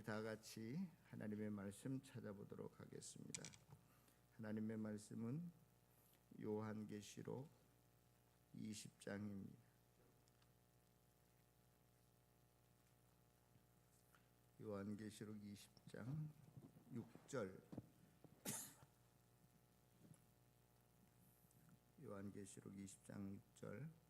우리 다 같이 하나님의 말씀 찾아보도록 하겠습니다. 하나님의 말씀은 요한계시록 20장입니다. 요한계시록 20장 6절. 요한계시록 20장 6절.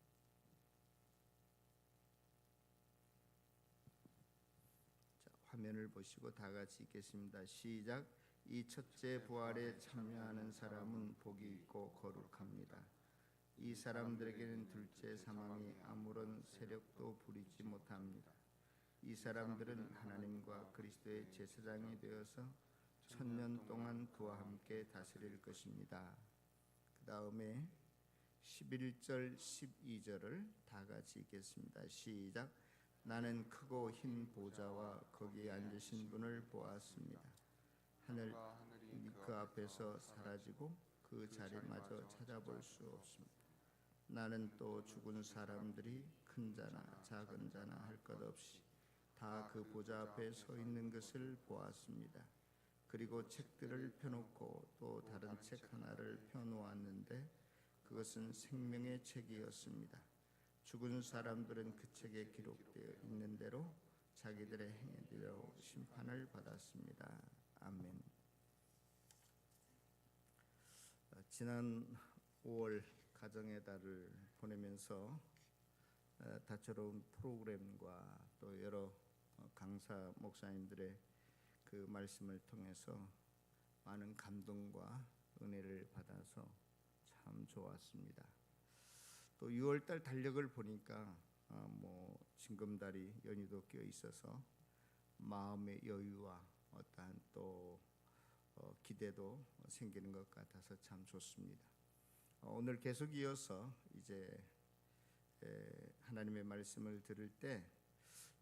화면을 보시고 다 같이 읽겠습니다. 시작. 이 첫째 부활에 참여하는 사람은 복이 있고 거룩합니다. 이 사람들에게는 둘째 사망이 아무런 세력도 부리지 못합니다. 이 사람들은 하나님과 그리스도의 제사장이 되어서 1000년 동안 그와 함께 다스릴 것입니다. 그 다음에 11절 12절을 다 같이 읽겠습니다. 시작. 나는 크고 흰 보좌와 거기에 앉으신 분을 보았습니다. 하늘이 그 앞에서 사라지고 그 자리마저 찾아볼 수 없습니다. 나는 또 죽은 사람들이 큰 자나 작은 자나 할 것 없이 다 그 보좌 앞에 서 있는 것을 보았습니다. 그리고 책들을 펴놓고 또 다른 책 하나를 펴놓았는데 그것은 생명의 책이었습니다. 죽은 사람들은 그 책에 기록되어 있는 대로 자기들의 행위대로 심판을 받았습니다. 아멘. 지난 5월 가정의 달을 보내면서 다채로운 프로그램과 또 여러 강사 목사님들의 그 말씀을 통해서 많은 감동과 은혜를 받아서 참 좋았습니다. 또 6월달 달력을 보니까 징검다리 연휴도 껴 있어서 마음의 여유와 어떠한 또 기대도 생기는 것 같아서 참 좋습니다. 오늘 계속 이어서 이제 하나님의 말씀을 들을 때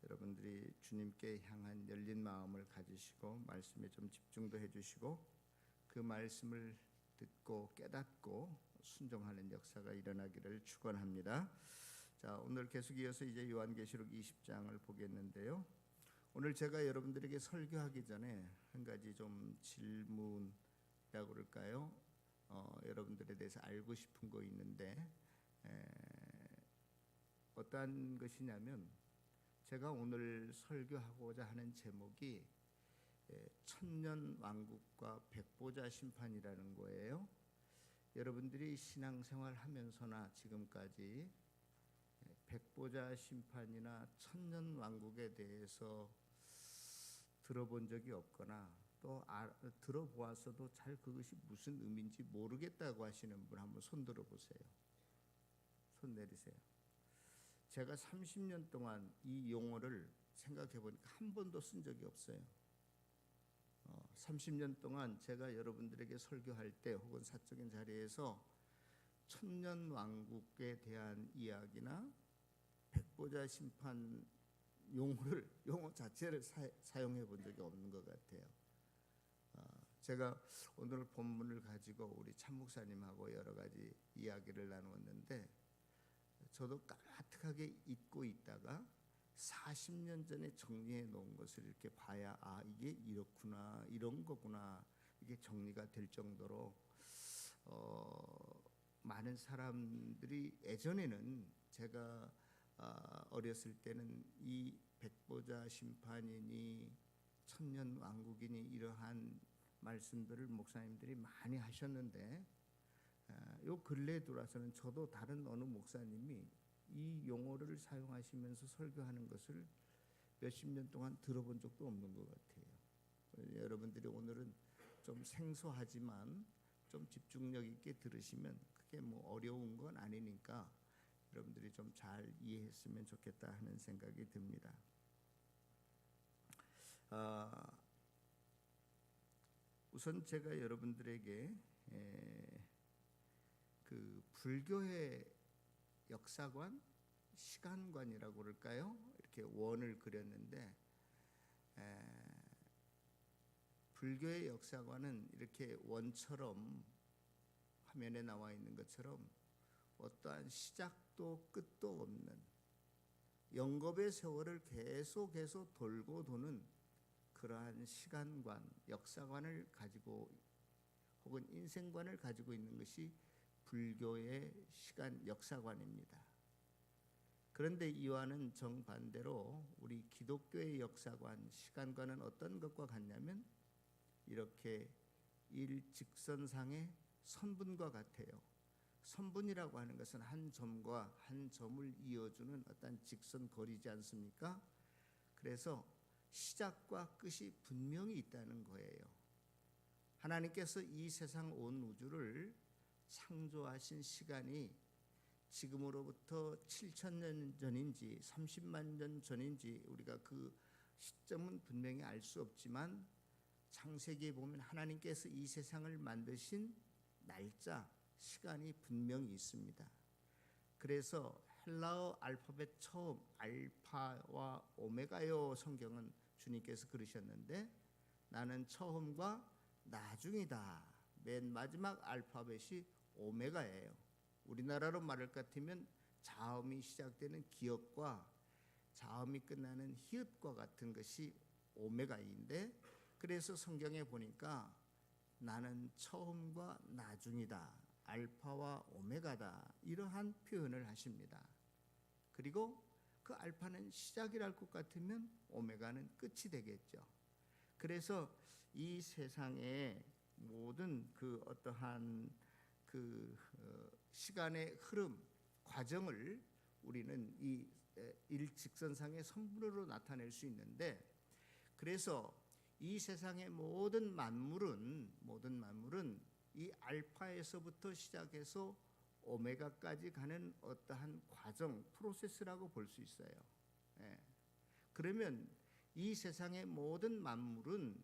여러분들이 주님께 향한 열린 마음을 가지시고 말씀에 좀 집중도 해주시고 그 말씀을 듣고 깨닫고 순종하는 역사가 일어나기를 축원합니다. 자, 오늘 계속 이어서 이제 요한계시록 20장을 보겠는데요. 오늘 제가 여러분들에게 설교하기 전에 한 가지 좀 질문이라고 그럴까요? 여러분들에 대해서 알고 싶은 거 있는데 어떠한 것이냐면 제가 오늘 설교하고자 하는 제목이 천년 왕국과 백보자 심판이라는 거예요. 여러분들이 신앙생활 하면서나 지금까지 백보자 심판이나 천년 왕국에 대해서 들어본 적이 없거나 또 들어보았어도 잘 그것이 무슨 의미인지 모르겠다고 하시는 분 한번 손 들어보세요. 손 내리세요. 제가 30년 동안 이 용어를 생각해 보니까 한 번도 쓴 적이 없어요. 30년 동안 제가 여러분들에게 설교할 때 혹은 사적인 자리에서 천년 왕국에 대한 이야기나 백보자 심판 용어 자체를 사용해 본 적이 없는 것 같아요. 제가 오늘 본문을 가지고 우리 참 목사님하고 여러 가지 이야기를 나누었는데 저도 까마득하게 잊고 있다가 40년 전에 정리해 놓은 것을 이렇게 봐야 이게 이렇구나 이런 거구나 이게 정리가 될 정도로 많은 사람들이 예전에는 제가 어렸을 때는 이 백보자 심판이니 천년 왕국이니 이러한 말씀들을 목사님들이 많이 하셨는데 요 근래에 들어와서는 저도 다른 어느 목사님이 이 용어를 사용하시면서 설교하는 것을 몇십 년 동안 들어본 적도 없는 것 같아요. 여러분들이 오늘은 좀 생소하지만 좀 집중력 있게 들으시면 그게 어려운 건 아니니까 여러분들이 좀 잘 이해했으면 좋겠다 하는 생각이 듭니다. 우선 제가 여러분들에게 그 불교의 역사관, 시간관이라고 그럴까요? 이렇게 원을 그렸는데 불교의 역사관은 이렇게 원처럼 화면에 나와 있는 것처럼 어떠한 시작도 끝도 없는 영겁의 세월을 계속해서 돌고 도는 그러한 시간관, 역사관을 가지고 혹은 인생관을 가지고 있는 것이 불교의 시간 역사관입니다. 그런데 이와는 정반대로 우리 기독교의 역사관, 시간관은 어떤 것과 같냐면 이렇게 일직선상의 선분과 같아요. 선분이라고 하는 것은 한 점과 한 점을 이어주는 어떤 직선 거리지 않습니까? 그래서 시작과 끝이 분명히 있다는 거예요. 하나님께서 이 세상 온 우주를 창조하신 시간이 지금으로부터 7,000년 전인지 30만 년 전인지 우리가 그 시점은 분명히 알 수 없지만 창세기에 보면 하나님께서 이 세상을 만드신 날짜, 시간이 분명히 있습니다. 그래서 헬라어 알파벳 처음 알파와 오메가요 성경은 주님께서 그러셨는데 나는 처음과 나중이다. 맨 마지막 알파벳이 오메가예요. 우리나라로 말할 것 같으면 자음이 시작되는 기역과 자음이 끝나는 히읗과 같은 것이 오메가인데 그래서 성경에 보니까 나는 처음과 나중이다. 알파와 오메가다. 이러한 표현을 하십니다. 그리고 그 알파는 시작이랄 것 같으면 오메가는 끝이 되겠죠. 그래서 이 세상의 모든 그 어떠한 그 시간의 흐름, 과정을 우리는 이 일직선상의 선분으로 나타낼 수 있는데 그래서 이 세상의 모든 만물은 이 알파에서부터 시작해서 오메가까지 가는 어떠한 과정, 프로세스라고 볼 수 있어요. 그러면 이 세상의 모든 만물은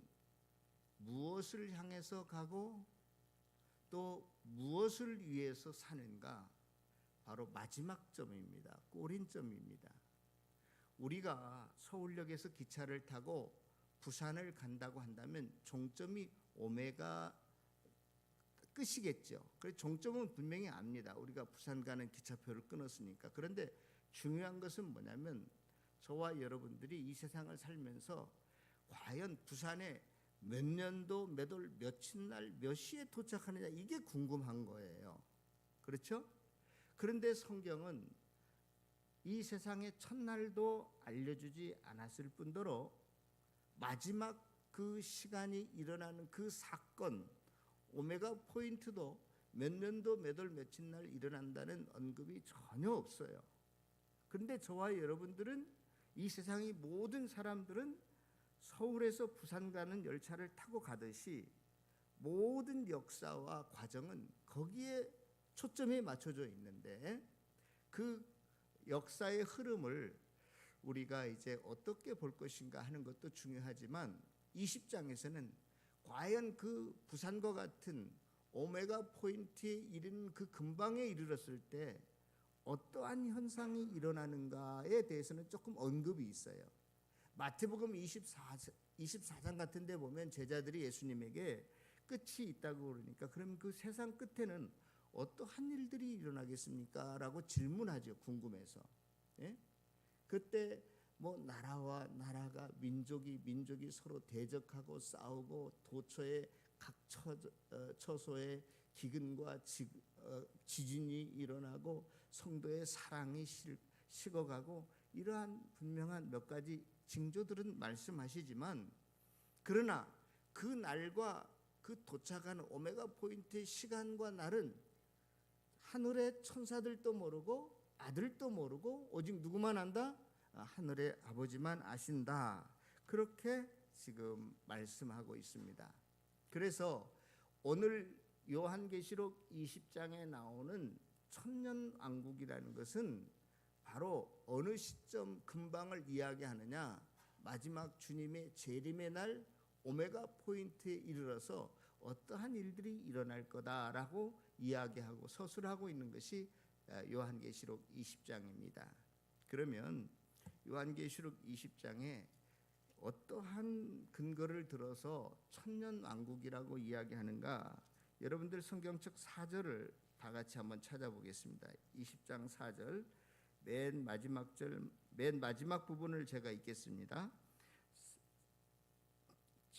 무엇을 향해서 가고 또 무엇을 위해서 사는가? 바로 마지막 점입니다. 꼬린점입니다. 우리가 서울역에서 기차를 타고 부산을 간다고 한다면 종점이 오메가 끝이겠죠. 그래서 종점은 분명히 압니다. 우리가 부산 가는 기차표를 끊었으니까. 그런데 중요한 것은 뭐냐면 저와 여러분들이 이 세상을 살면서 과연 부산에 몇 년도 몇 월 며칠 날 몇 시에 도착하느냐 이게 궁금한 거예요. 그렇죠? 그런데 성경은 이 세상의 첫날도 알려주지 않았을 뿐더러 마지막 그 시간이 일어나는 그 사건 오메가 포인트도 몇 년도 몇 월 며칠 날 일어난다는 언급이 전혀 없어요. 그런데 저와 여러분들은 이 세상의 모든 사람들은 서울에서 부산 가는 열차를 타고 가듯이 모든 역사와 과정은 거기에 초점이 맞춰져 있는데 그 역사의 흐름을 우리가 이제 어떻게 볼 것인가 하는 것도 중요하지만 20장에서는 과연 그 부산과 같은 오메가 포인트에 이르는 그 근방에 이르렀을 때 어떠한 현상이 일어나는가에 대해서는 조금 언급이 있어요. 마태복음 24장 같은 데 보면 제자들이 예수님에게 끝이 있다고 그러니까 그럼 그 세상 끝에는 어떠한 일들이 일어나겠습니까? 라고 질문하죠. 궁금해서. 예? 그때 뭐 나라와 나라가 민족이 서로 대적하고 싸우고 도처에 각 처소에 기근과 지진이 일어나고 성도의 사랑이 식어가고 이러한 분명한 몇 가지 징조들은 말씀하시지만 그러나 그 날과 그 도착하는 오메가 포인트의 시간과 날은 하늘의 천사들도 모르고 아들도 모르고 오직 누구만 안다? 하늘의 아버지만 아신다. 그렇게 지금 말씀하고 있습니다. 그래서 오늘 요한계시록 20장에 나오는 천년왕국이라는 것은 바로 어느 시점 근방을 이야기하느냐 마지막 주님의 재림의 날 오메가 포인트에 이르러서 어떠한 일들이 일어날 거다라고 이야기하고 서술하고 있는 것이 요한계시록 20장입니다. 그러면 요한계시록 20장에 어떠한 근거를 들어서 천년왕국이라고 이야기하는가? 여러분들 성경책 4절을 다 같이 한번 찾아보겠습니다. 20장 4절 맨 마지막 부분을 제가 읽겠습니다.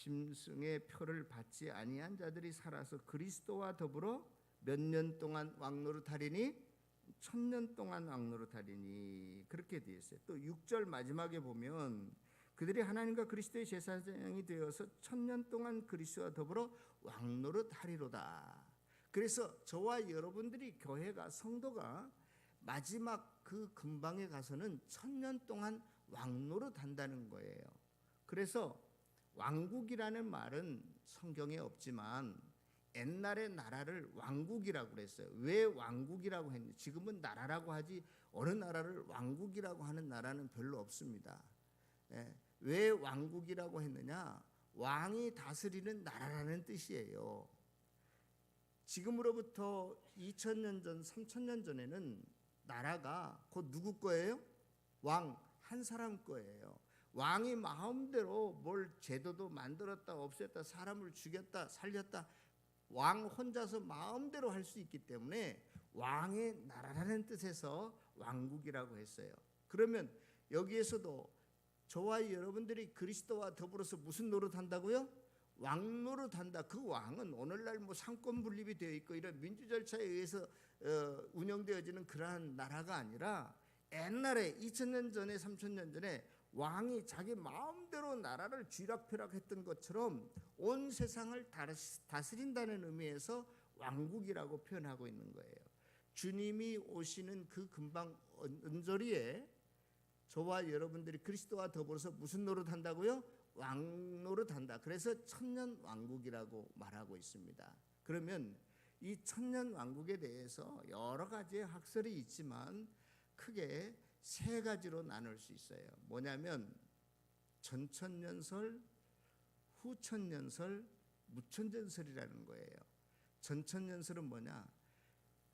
짐승의 표를 받지 아니한 자들이 살아서 그리스도와 더불어 몇 년 동안 왕노릇하리니 1000년 동안 왕노릇하리니 그렇게 되어 있어요. 또 6절 마지막에 보면 그들이 하나님과 그리스도의 제사장이 되어서 1000년 동안 그리스도와 더불어 왕노릇하리로다. 그래서 저와 여러분들이 교회가 성도가 마지막 그 근방에 가서는 1000년 동안 왕노릇한다는 거예요. 그래서 왕국이라는 말은 성경에 없지만 옛날의 나라를 왕국이라고 그랬어요. 왜 왕국이라고 했는지, 지금은 나라라고 하지 어느 나라를 왕국이라고 하는 나라는 별로 없습니다. 왜 왕국이라고 했느냐? 왕이 다스리는 나라라는 뜻이에요. 지금으로부터 2000년 전, 3000년 전에는 나라가 곧 누구 거예요? 왕 한 사람 거예요. 왕이 마음대로 뭘 제도도 만들었다 없앴다 사람을 죽였다 살렸다 왕 혼자서 마음대로 할 수 있기 때문에 왕의 나라라는 뜻에서 왕국이라고 했어요. 그러면 여기에서도 저와 여러분들이 그리스도와 더불어서 무슨 노릇한다고요? 왕노릇한다. 그 왕은 오늘날 뭐 상권 분립이 되어 있고 이런 민주 절차에 의해서 운영되어지는 그러한 나라가 아니라 옛날에 2000년 전에 3000년 전에 왕이 자기 마음대로 나라를 쥐락펴락했던 것처럼 온 세상을 다스린다는 의미에서 왕국이라고 표현하고 있는 거예요. 주님이 오시는 그 금방 언저리에 저와 여러분들이 그리스도와 더불어서 무슨 노릇한다고요? 왕노릇한다. 그래서 1000년 왕국이라고 말하고 있습니다. 그러면 이 1000년 왕국에 대해서 여러 가지의 학설이 있지만 크게 세 가지로 나눌 수 있어요. 뭐냐면 전천년설, 후천년설, 무천년설이라는 거예요. 전천년설은 뭐냐?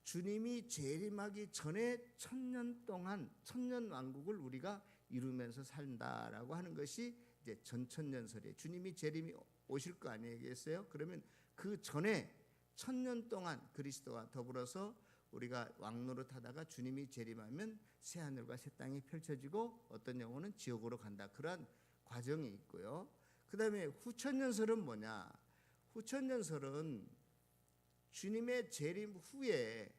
주님이 재림하기 전에 1000년 동안 1000년 왕국을 우리가 이루면서 산다라고 하는 것이 이제 전천년설이에요. 주님이 재림이 오실 거 아니겠어요? 그러면 그 전에 1000년 동안 그리스도와 더불어서 우리가 왕노릇하다가 주님이 재림하면 새 하늘과 새 땅이 펼쳐지고 어떤 영혼은 지옥으로 간다. 그러한 과정이 있고요. 그 다음에 후천년설은 뭐냐? 후천년설은 주님의 재림 후에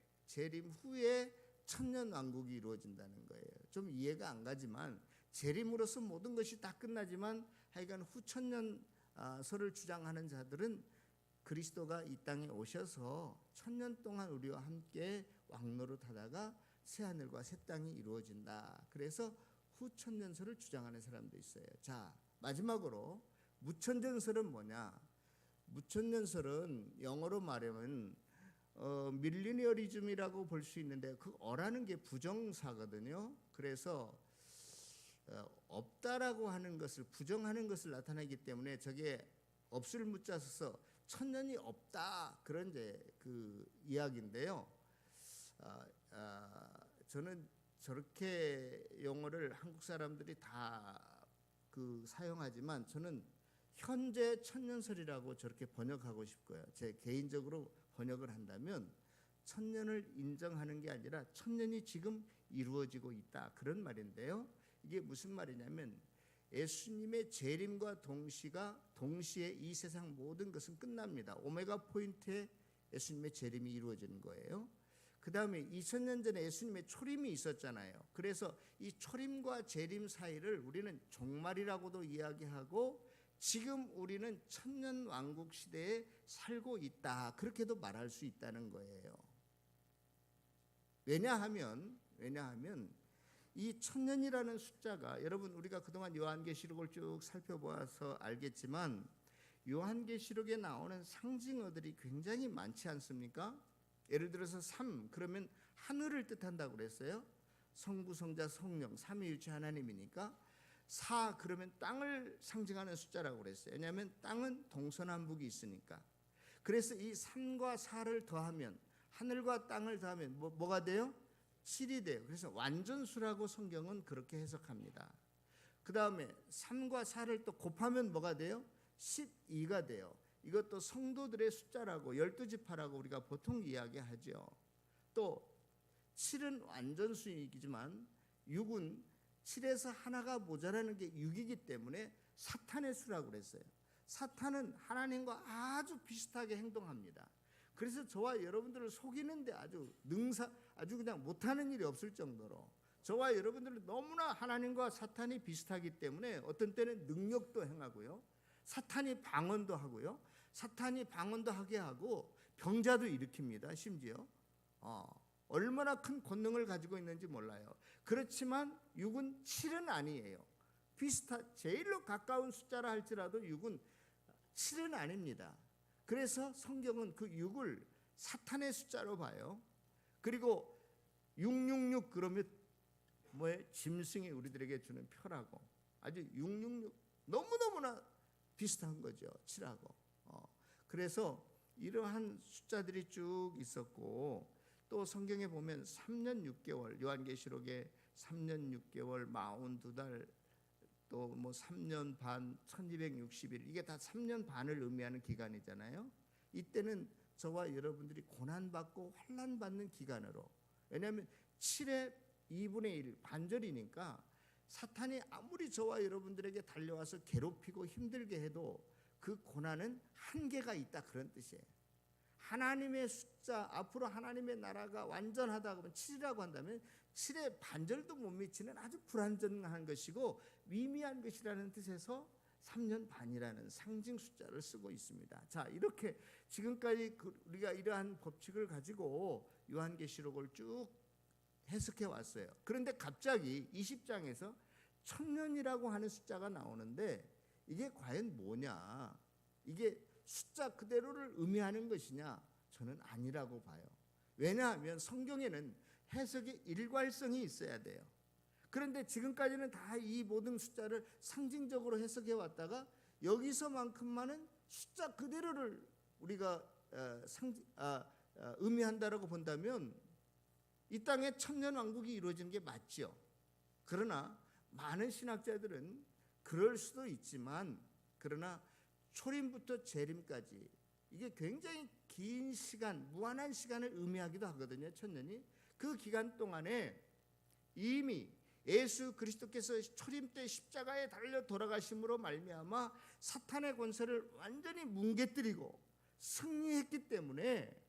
1000년 왕국이 이루어진다는 거예요. 좀 이해가 안 가지만 재림으로써 모든 것이 다 끝나지만 하여간 후천년설을 주장하는 자들은 그리스도가 이 땅에 오셔서 1000년 동안 우리와 함께 왕노릇하다가 새 하늘과 새 땅이 이루어진다. 그래서 후천년설을 주장하는 사람도 있어요. 자, 마지막으로 무천년설은 뭐냐? 무천년설은 영어로 말하면 밀리니어리즘이라고 볼 수 있는데 그 어라는 게 부정사거든요. 그래서 없다라고 하는 것을 부정하는 것을 나타내기 때문에 저게 없을 무자 써서 천년이 없다 그런 이제 그 이야기인데요. 저는 저렇게 용어를 한국 사람들이 다 그 사용하지만 저는 현재 천년설이라고 저렇게 번역하고 싶고요. 제 개인적으로 번역을 한다면 천년을 인정하는 게 아니라 천년이 지금 이루어지고 있다 그런 말인데요. 이게 무슨 말이냐면 예수님의 재림과 동시에 이 세상 모든 것은 끝납니다. 오메가 포인트에 예수님의 재림이 이루어지는 거예요. 그 다음에 2000년 전에 예수님의 초림이 있었잖아요. 그래서 이 초림과 재림 사이를 우리는 종말이라고도 이야기하고 지금 우리는 천년 왕국 시대에 살고 있다 그렇게도 말할 수 있다는 거예요. 왜냐하면 이 천년이라는 숫자가 여러분 우리가 그동안 요한계시록을 쭉 살펴보아서 알겠지만 요한계시록에 나오는 상징어들이 굉장히 많지 않습니까? 예를 들어서 3 그러면 하늘을 뜻한다고 그랬어요. 성부 성자 성령 삼위일체 하나님이니까 4 그러면 땅을 상징하는 숫자라고 그랬어요. 왜냐하면 땅은 동서남북이 있으니까. 그래서 이 3과 4를 더하면 하늘과 땅을 더하면 뭐가 돼요? 7이 돼요. 그래서 완전수라고 성경은 그렇게 해석합니다. 그 다음에 3과 4를 또 곱하면 뭐가 돼요? 12가 돼요. 이것도 성도들의 숫자라고 12지파라고 우리가 보통 이야기하죠. 또 7은 완전수이지만 6은 7에서 하나가 모자라는 게 6이기 때문에 사탄의 수라고 그랬어요. 사탄은 하나님과 아주 비슷하게 행동합니다. 그래서 저와 여러분들을 속이는데 아주 그냥 못하는 일이 없을 정도로 저와 여러분들은 너무나 하나님과 사탄이 비슷하기 때문에 어떤 때는 능력도 행하고요, 사탄이 방언도 하고요, 사탄이 방언도 하게 하고 병자도 일으킵니다. 심지어 얼마나 큰 권능을 가지고 있는지 몰라요. 그렇지만 6은 7은 아니에요. 제일로 가까운 숫자라 할지라도 6은 7은 아닙니다. 그래서 성경은 그 6을 사탄의 숫자로 봐요. 그리고 666 그러면 뭐에 짐승이 우리들에게 주는 표라고, 아주 666 너무너무나 비슷한 거죠. 7하고. 그래서 이러한 숫자들이 쭉 있었고, 또 성경에 보면 3년 6개월, 요한계시록에 3년 6개월 42달, 또 뭐 3년 반 1260일, 이게 다 3년 반을 의미하는 기간이잖아요. 이때는 저와 여러분들이 고난받고 환난받는 기간으로, 왜냐하면 7의 2분의 1 반절이니까 사탄이 아무리 저와 여러분들에게 달려와서 괴롭히고 힘들게 해도 그 고난은 한계가 있다, 그런 뜻이에요. 하나님의 숫자, 앞으로 하나님의 나라가 완전하다 그러면 7이라고 한다면 7의 반절도 못 미치는 아주 불완전한 것이고 미미한 것이라는 뜻에서 3년 반이라는 상징 숫자를 쓰고 있습니다. 자, 이렇게 지금까지 우리가 이러한 법칙을 가지고 요한계시록을 쭉 해석해 왔어요. 그런데 갑자기 20장에서 1000년이라고 하는 숫자가 나오는데 이게 과연 뭐냐? 이게 숫자 그대로를 의미하는 것이냐? 저는 아니라고 봐요. 왜냐하면 성경에는 해석의 일괄성이 있어야 돼요. 그런데 지금까지는 다 이 모든 숫자를 상징적으로 해석해 왔다가 여기서만큼만은 숫자 그대로를 우리가 의미한다라고 본다면 이 땅에 천년왕국이 이루어지는 게 맞죠. 그러나 많은 신학자들은 그럴 수도 있지만, 그러나 초림부터 재림까지 이게 굉장히 긴 시간, 무한한 시간을 의미하기도 하거든요. 천년이. 그 기간 동안에 이미 예수 그리스도께서 초림 때 십자가에 달려 돌아가심으로 말미암아 사탄의 권세를 완전히 뭉개뜨리고 승리했기 때문에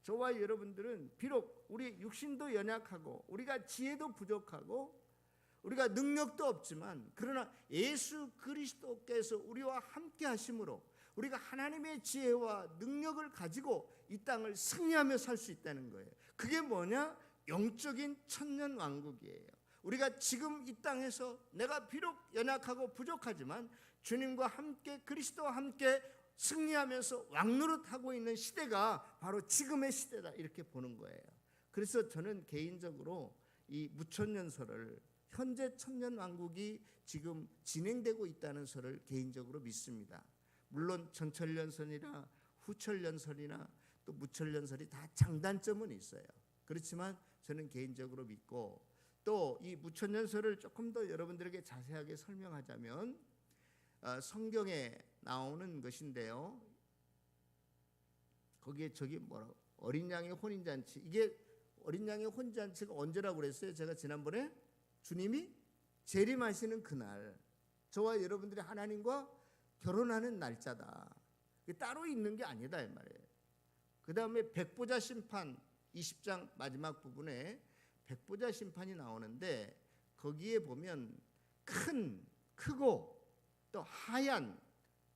저와 여러분들은 비록 우리 육신도 연약하고 우리가 지혜도 부족하고 우리가 능력도 없지만, 그러나 예수 그리스도께서 우리와 함께 하심으로 우리가 하나님의 지혜와 능력을 가지고 이 땅을 승리하며 살 수 있다는 거예요. 그게 뭐냐? 영적인 천년왕국이에요. 우리가 지금 이 땅에서 내가 비록 연약하고 부족하지만 주님과 함께, 그리스도와 함께 승리하면서 왕노릇하고 있는 시대가 바로 지금의 시대다, 이렇게 보는 거예요. 그래서 저는 개인적으로 이 무천년설을, 현재 천년왕국이 지금 진행되고 있다는 설을 개인적으로 믿습니다. 물론 전천년설이나 후천년설이나 또 무천년설이 다 장단점은 있어요. 그렇지만 저는 개인적으로 믿고, 또 이 무천년설을 조금 더 여러분들에게 자세하게 설명하자면 성경에 나오는 것인데요. 거기에 어린 양의 혼인잔치, 이게 어린 양의 혼인잔치가 언제라고 그랬어요? 제가 지난번에 주님이 재림하시는 그날, 저와 여러분들이 하나님과 결혼하는 날짜다. 따로 있는 게 아니다, 이 말이에요. 그 다음에 백보자 심판 20장 마지막 부분에 백보자 심판이 나오는데 거기에 보면 크고 또 하얀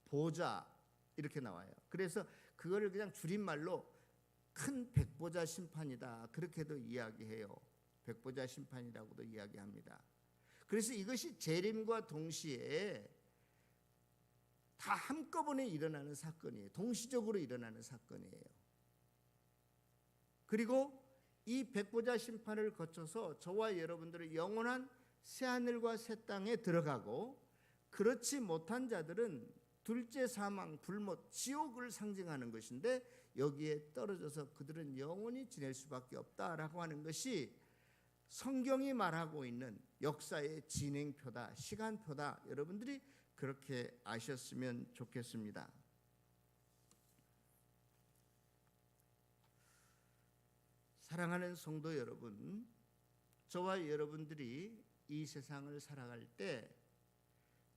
보좌 이렇게 나와요. 그래서 그거를 그냥 줄임말로 큰 백보자 심판이다, 그렇게도 이야기해요. 백보자 심판이라고도 이야기합니다. 그래서 이것이 재림과 동시에 다 한꺼번에 일어나는 사건이에요. 동시적으로 일어나는 사건이에요. 그리고 이 백보자 심판을 거쳐서 저와 여러분들은 영원한 새하늘과 새 땅에 들어가고, 그렇지 못한 자들은 둘째 사망, 불못, 지옥을 상징하는 것인데 여기에 떨어져서 그들은 영원히 지낼 수밖에 없다라고 하는 것이 성경이 말하고 있는 역사의 진행표다, 시간표다. 여러분들이 그렇게 아셨으면 좋겠습니다. 사랑하는 성도 여러분, 저와 여러분들이 이 세상을 살아갈 때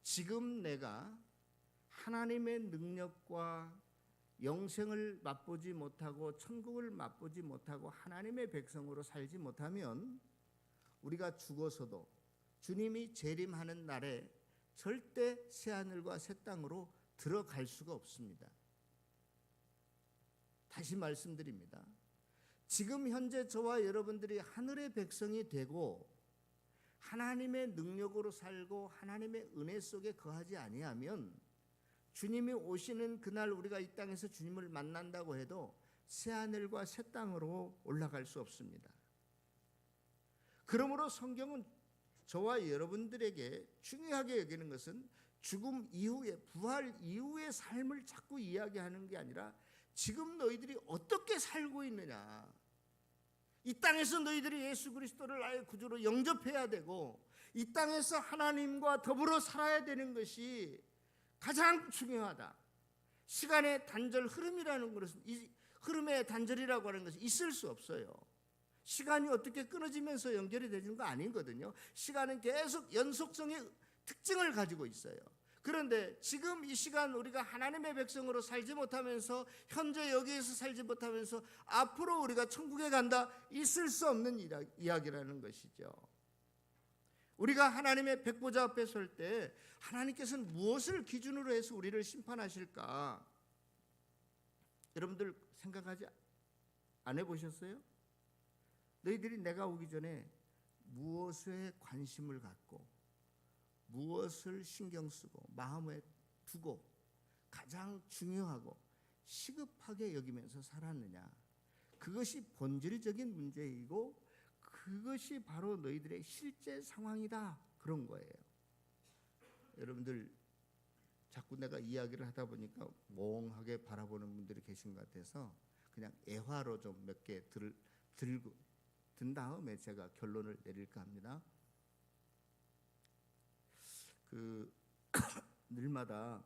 지금 내가 하나님의 능력과 영생을 맛보지 못하고 천국을 맛보지 못하고 하나님의 백성으로 살지 못하면 우리가 죽어서도 주님이 재림하는 날에 절대 새하늘과 새 땅으로 들어갈 수가 없습니다. 다시 말씀드립니다. 지금 현재 저와 여러분들이 하늘의 백성이 되고 하나님의 능력으로 살고 하나님의 은혜 속에 거하지 아니하면 주님이 오시는 그날 우리가 이 땅에서 주님을 만난다고 해도 새하늘과 새 땅으로 올라갈 수 없습니다. 그러므로 성경은 저와 여러분들에게 중요하게 여기는 것은 죽음 이후에, 부활 이후의 삶을 자꾸 이야기하는 게 아니라 지금 너희들이 어떻게 살고 있느냐, 이 땅에서 너희들이 예수 그리스도를 나의 구주로 영접해야 되고 이 땅에서 하나님과 더불어 살아야 되는 것이 가장 중요하다. 시간의 단절, 흐름이라는 것은, 이 흐름의 단절이라고 하는 것은 있을 수 없어요. 시간이 어떻게 끊어지면서 연결이 되는 거 아니거든요. 시간은 계속 연속성의 특징을 가지고 있어요. 그런데 지금 이 시간 우리가 하나님의 백성으로 살지 못하면서, 현재 여기에서 살지 못하면서 앞으로 우리가 천국에 간다, 있을 수 없는 이야기라는 것이죠. 우리가 하나님의 백보자 앞에 설 때 하나님께서는 무엇을 기준으로 해서 우리를 심판하실까? 여러분들 생각하지 안 해보셨어요? 너희들이 내가 오기 전에 무엇에 관심을 갖고 무엇을 신경 쓰고 마음에 두고 가장 중요하고 시급하게 여기면서 살았느냐? 그것이 본질적인 문제이고 그것이 바로 너희들의 실제 상황이다, 그런 거예요. 여러분들 자꾸 내가 이야기를 하다 보니까 멍하게 바라보는 분들이 계신 것 같아서 그냥 애화로 좀 몇 개 든 다음에 제가 결론을 내릴까 합니다. 늘마다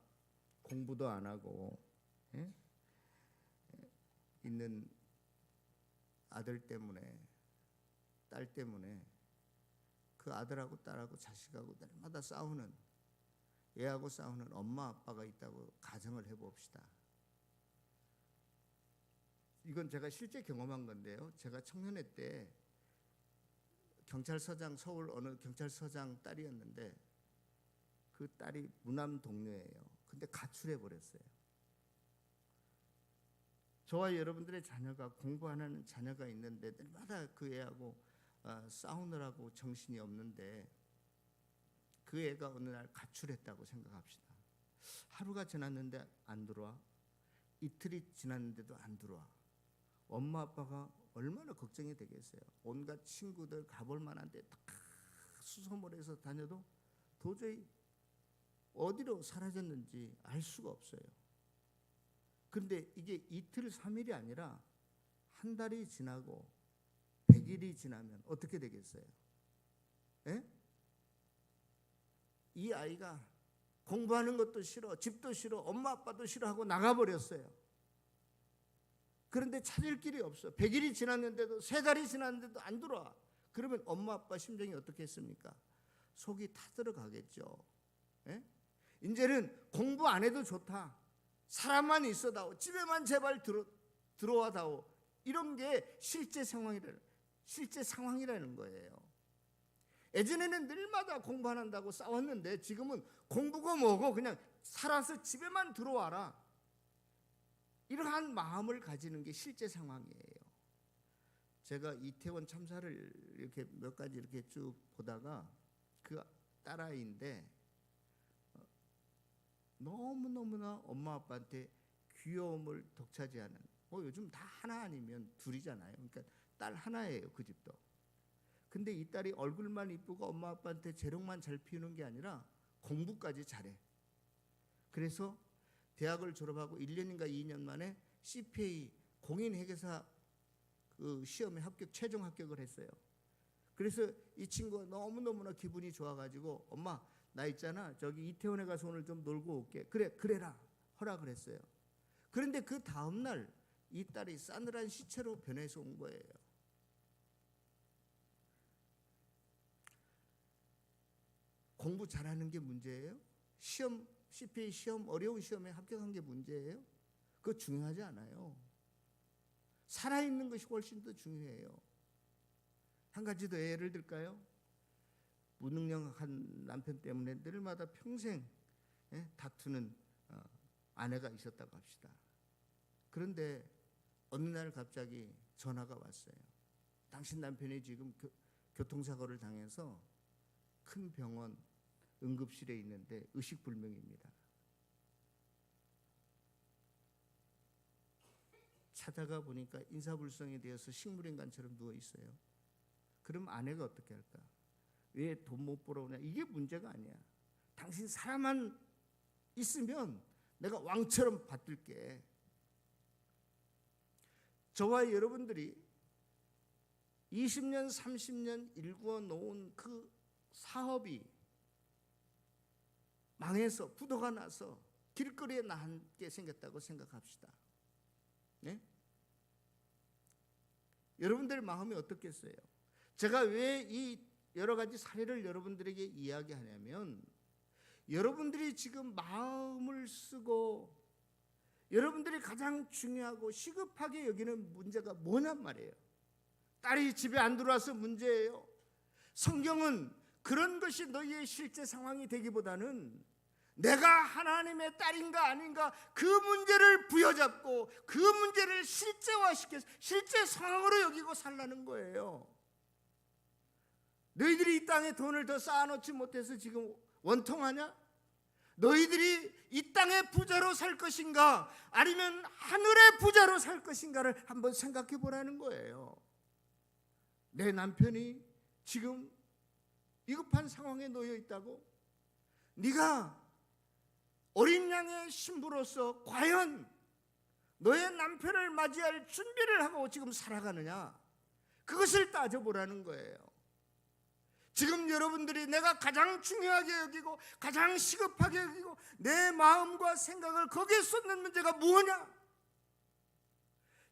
공부도 안 하고 있는 아들 때문에, 딸 때문에 그 아들하고 딸하고 자식하고 날마다 싸우는, 얘하고 싸우는 엄마 아빠가 있다고 가정을 해봅시다. 이건 제가 실제 경험한 건데요. 제가 청년회 때 경찰서장, 서울 어느 경찰서장 딸이었는데 그 딸이 무남 동료예요. 근데 가출해 버렸어요. 저와 여러분들의 자녀가, 공부하는 자녀가 있는데 날마다 그 애하고 싸우느라고 정신이 없는데 그 애가 어느 날 가출했다고 생각합시다. 하루가 지났는데 안 들어와. 이틀이 지났는데도 안 들어와. 엄마 아빠가 얼마나 걱정이 되겠어요. 온갖 친구들 가볼 만한 데 다 수소문해서 다녀도 도저히 어디로 사라졌는지 알 수가 없어요. 그런데 이게 이틀 3일이 아니라 한 달이 지나고 100일이 지나면 어떻게 되겠어요? 에? 이 아이가 공부하는 것도 싫어, 집도 싫어, 엄마 아빠도 싫어하고 나가버렸어요. 그런데 찾을 길이 없어. 100일이 지났는데도, 3달이 지났는데도 안 들어와. 그러면 엄마 아빠 심정이 어떻겠습니까? 속이 타들어가겠죠. 에? 이제는 공부 안 해도 좋다, 사람만 있어다오, 집에만 제발 들어와다오, 이런 게 실제 상황이라는 거예요. 예전에는 늘마다 공부 안 한다고 싸웠는데 지금은 공부고 뭐고 그냥 살아서 집에만 들어와라, 이러한 마음을 가지는 게 실제 상황이에요. 제가 이태원 참사를 이렇게 몇 가지 이렇게 쭉 보다가 그 딸아이인데 너무너무나 엄마 아빠한테 귀여움을 독차지하는, 요즘 다 하나 아니면 둘이잖아요. 그러니까 딸 하나예요, 그 집도. 근데 이 딸이 얼굴만 이쁘고 엄마 아빠한테 재롱만 잘 피우는 게 아니라 공부까지 잘해. 그래서 대학을 졸업하고 1년인가 2년 만에 CPA 공인회계사 그 시험에 최종 합격을 했어요. 그래서 이 친구가 너무너무나 기분이 좋아가지고 엄마 나 있잖아, 저기 이태원에 가서 오늘 좀 놀고 올게. 그래라 허락을 했어요. 그런데 그 다음날 이 딸이 싸늘한 시체로 변해서 온 거예요. 공부 잘하는 게 문제예요? 시험 CPA 시험, 어려운 시험에 합격한 게 문제예요? 그거 중요하지 않아요. 살아있는 것이 훨씬 더 중요해요. 한 가지 더 예를 들까요? 무능력한 남편 때문에 늘마다 평생 다투는 아내가 있었다고 합시다. 그런데 어느 날 갑자기 전화가 왔어요. 당신 남편이 지금 교통사고를 당해서 큰 병원 응급실에 있는데 의식불명입니다. 찾아가 보니까 인사불성이 되어서 식물인간처럼 누워 있어요. 그럼 아내가 어떻게 할까? 왜 돈 못 벌어오냐? 이게 문제가 아니야. 당신 사람만 있으면 내가 왕처럼 받들게. 저와 여러분들이 20년, 30년 일구어 놓은 그 사업이 망해서 부도가 나서 길거리에 나앉게 생겼다고 생각합시다. 네? 여러분들의 마음이 어떻겠어요? 제가 왜 이 여러 가지 사례를 여러분들에게 이야기하냐면, 여러분들이 지금 마음을 쓰고 여러분들이 가장 중요하고 시급하게 여기는 문제가 뭐냔 말이에요. 딸이 집에 안 들어와서 문제예요. 성경은 그런 것이 너희의 실제 상황이 되기보다는 내가 하나님의 딸인가 아닌가 그 문제를 부여잡고 그 문제를 실제화시켜서 실제 상황으로 여기고 살라는 거예요. 너희들이 이 땅에 돈을 더 쌓아놓지 못해서 지금 원통하냐? 너희들이 이 땅의 부자로 살 것인가 아니면 하늘의 부자로 살 것인가를 한번 생각해 보라는 거예요. 내 남편이 지금 위급한 상황에 놓여 있다고? 네가 어린 양의 신부로서 과연 너의 남편을 맞이할 준비를 하고 지금 살아가느냐? 그것을 따져보라는 거예요. 지금 여러분들이 내가 가장 중요하게 여기고 가장 시급하게 여기고 내 마음과 생각을 거기에 쏟는 문제가 뭐냐?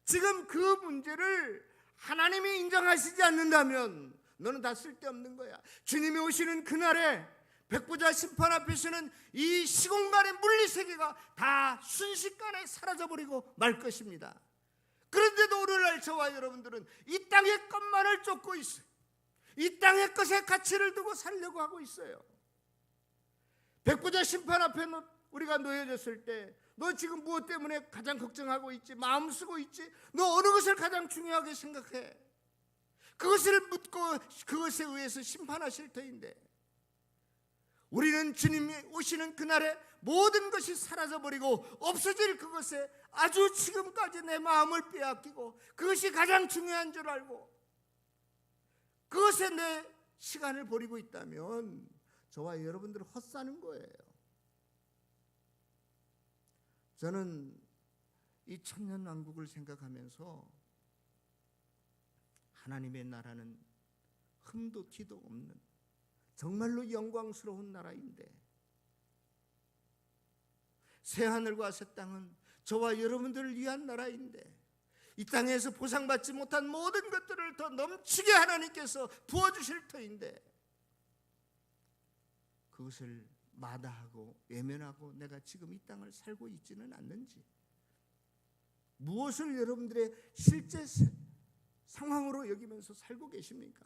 지금 그 문제를 하나님이 인정하시지 않는다면 너는 다 쓸데없는 거야. 주님이 오시는 그날에 백부자 심판 앞에서는 이 시공간의 물리세계가 다 순식간에 사라져버리고 말 것입니다. 그런데도 오늘날 저와 여러분들은 이 땅의 것만을 쫓고 있어요. 이 땅의 것에 가치를 두고 살려고 하고 있어요. 백부자 심판 앞에 우리가 놓여졌을 때 너 지금 무엇 때문에 가장 걱정하고 있지? 마음 쓰고 있지? 너 어느 것을 가장 중요하게 생각해? 그것을 묻고 그것에 의해서 심판하실 터인데, 우리는 주님이 오시는 그날에 모든 것이 사라져버리고 없어질 그것에 아주 지금까지 내 마음을 빼앗기고 그것이 가장 중요한 줄 알고 그것에 내 시간을 버리고 있다면 저와 여러분들은 헛사는 거예요. 저는 이 천년왕국을 생각하면서 하나님의 나라는 흠도 티도 없는 정말로 영광스러운 나라인데, 새하늘과 새 땅은 저와 여러분들을 위한 나라인데, 이 땅에서 보상받지 못한 모든 것들을 더 넘치게 하나님께서 부어주실 터인데 그것을 마다하고 외면하고 내가 지금 이 땅을 살고 있지는 않는지, 무엇을 여러분들의 실제 상황으로 여기면서 살고 계십니까?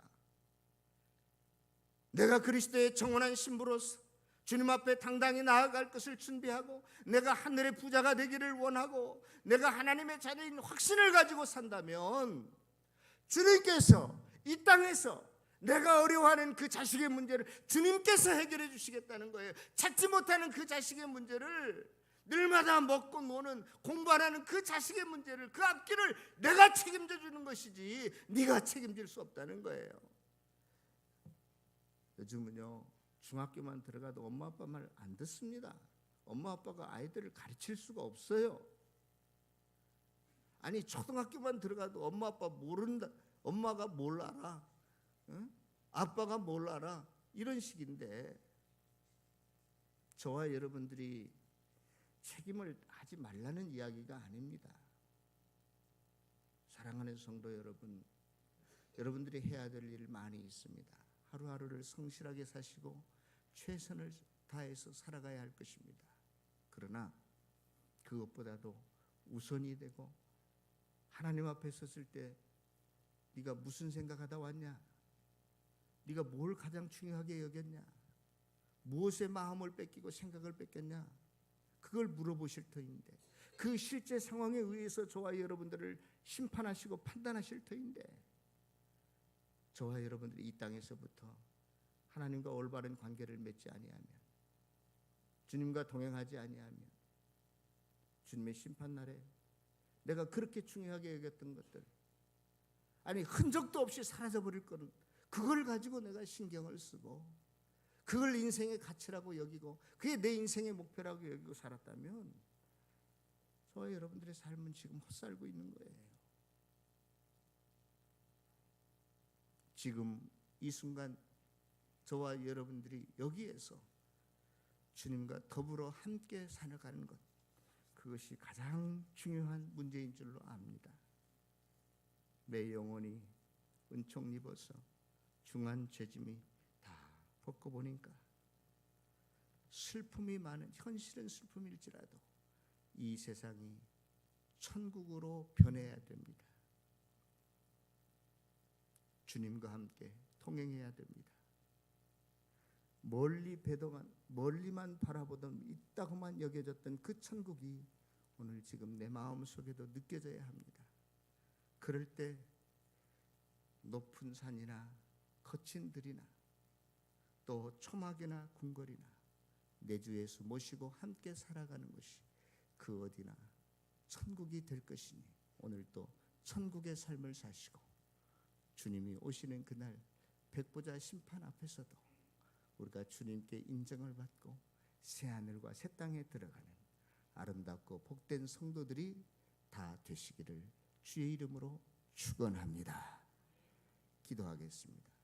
내가 그리스도의 정원한 신부로서 주님 앞에 당당히 나아갈 것을 준비하고 내가 하늘의 부자가 되기를 원하고 내가 하나님의 자녀인 확신을 가지고 산다면 주님께서 이 땅에서 내가 어려워하는 그 자식의 문제를 주님께서 해결해 주시겠다는 거예요. 찾지 못하는 그 자식의 문제를, 늘마다 먹고 노는 공부 안 하는 그 자식의 문제를, 그 앞길을 내가 책임져 주는 것이지 네가 책임질 수 없다는 거예요. 요즘은요 중학교만 들어가도 엄마 아빠 말 안 듣습니다. 엄마 아빠가 아이들을 가르칠 수가 없어요. 아니 초등학교만 들어가도 엄마 아빠 모른다. 엄마가 뭘 알아? 응? 아빠가 뭘 알아? 이런 식인데 저와 여러분들이 책임을 하지 말라는 이야기가 아닙니다. 사랑하는 성도 여러분, 여러분들이 해야 될 일 많이 있습니다. 하루하루를 성실하게 사시고 최선을 다해서 살아가야 할 것입니다. 그러나 그것보다도 우선이 되고 하나님 앞에 섰을 때 네가 무슨 생각하다 왔냐? 네가 뭘 가장 중요하게 여겼냐? 무엇에 마음을 뺏기고 생각을 뺏겼냐? 그걸 물어보실 터인데 그 실제 상황에 의해서 저와 여러분들을 심판하시고 판단하실 터인데 저와 여러분들이 이 땅에서부터 하나님과 올바른 관계를 맺지 아니하면 주님과 동행하지 아니하면 주님의 심판날에 내가 그렇게 중요하게 여겼던 것들 아니 흔적도 없이 사라져버릴 거는 그걸 가지고 내가 신경을 쓰고 그걸 인생의 가치라고 여기고 그게 내 인생의 목표라고 여기고 살았다면 저와 여러분들의 삶은 지금 헛살고 있는 거예요. 지금 이 순간 저와 여러분들이 여기에서 주님과 더불어 함께 살아가는 것 그것이 가장 중요한 문제인 줄로 압니다. 내 영혼이 은총 입어서 중한 죄짐이 다 벗고 보니까 슬픔이 많은 현실은 슬픔일지라도 이 세상이 천국으로 변해야 됩니다. 주님과 함께 통행해야 됩니다. 멀리만 바라보던 있다고만 여겨졌던 그 천국이 오늘 지금 내 마음속에도 느껴져야 합니다. 그럴 때 높은 산이나 거친 들이나 또 초막이나 궁궐이나 내 주 예수 모시고 함께 살아가는 것이 그 어디나 천국이 될 것이니 오늘도 천국의 삶을 사시고 주님이 오시는 그날 백보자 심판 앞에서도 우리가 주님께 인정을 받고 새하늘과 새 땅에 들어가는 아름답고 복된 성도들이 다 되시기를 주의 이름으로 축원합니다. 기도하겠습니다.